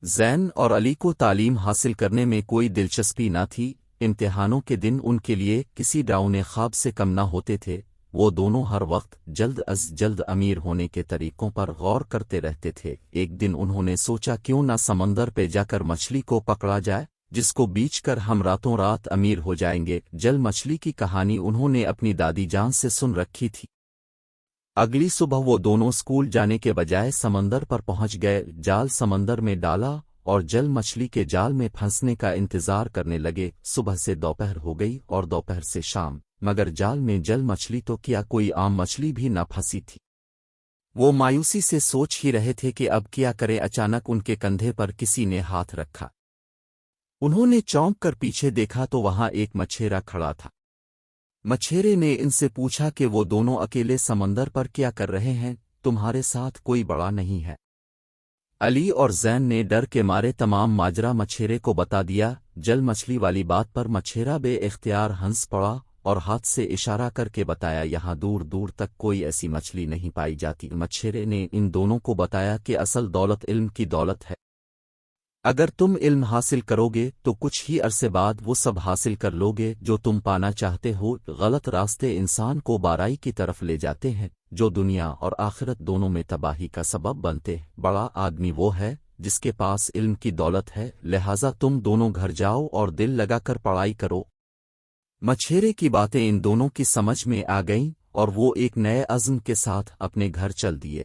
زین اور علی کو تعلیم حاصل کرنے میں کوئی دلچسپی نہ تھی۔ امتحانوں کے دن ان کے لیے کسی ڈراؤنے خواب سے کم نہ ہوتے تھے۔ وہ دونوں ہر وقت جلد از جلد امیر ہونے کے طریقوں پر غور کرتے رہتے تھے۔ ایک دن انہوں نے سوچا کیوں نہ سمندر پہ جا کر مچھلی کو پکڑا جائے جس کو بیچ کر ہم راتوں رات امیر ہو جائیں گے۔ جل مچھلی کی کہانی انہوں نے اپنی دادی جان سے سن رکھی تھی۔ اگلی صبح وہ دونوں اسکول جانے کے بجائے سمندر پر پہنچ گئے، جال سمندر میں ڈالا اور جل مچھلی کے جال میں پھنسنے کا انتظار کرنے لگے۔ صبح سے دوپہر ہو گئی اور دوپہر سے شام، مگر جال میں جل مچھلی تو کیا کوئی عام مچھلی بھی نہ پھنسی تھی۔ وہ مایوسی سے سوچ ہی رہے تھے کہ اب کیا کریں، اچانک ان کے کندھے پر کسی نے ہاتھ رکھا۔ انہوں نے چونک کر پیچھے دیکھا تو وہاں ایک مچھیرا کھڑا تھا۔ مچھیرے نے ان سے پوچھا کہ وہ دونوں اکیلے سمندر پر کیا کر رہے ہیں، تمہارے ساتھ کوئی بڑا نہیں ہے؟ علی اور زین نے ڈر کے مارے تمام ماجرا مچھیرے کو بتا دیا۔ جل مچھلی والی بات پر مچھیرا بے اختیار ہنس پڑا اور ہاتھ سے اشارہ کر کے بتایا یہاں دور دور تک کوئی ایسی مچھلی نہیں پائی جاتی۔ مچھیرے نے ان دونوں کو بتایا کہ اصل دولت علم کی دولت ہے۔ اگر تم علم حاصل کرو گے تو کچھ ہی عرصے بعد وہ سب حاصل کر لو گے جو تم پانا چاہتے ہو۔ غلط راستے انسان کو برائی کی طرف لے جاتے ہیں جو دنیا اور آخرت دونوں میں تباہی کا سبب بنتے ہیں۔ بڑا آدمی وہ ہے جس کے پاس علم کی دولت ہے، لہٰذا تم دونوں گھر جاؤ اور دل لگا کر پڑھائی کرو۔ مچھیرے کی باتیں ان دونوں کی سمجھ میں آ گئیں اور وہ ایک نئے عزم کے ساتھ اپنے گھر چل دیے۔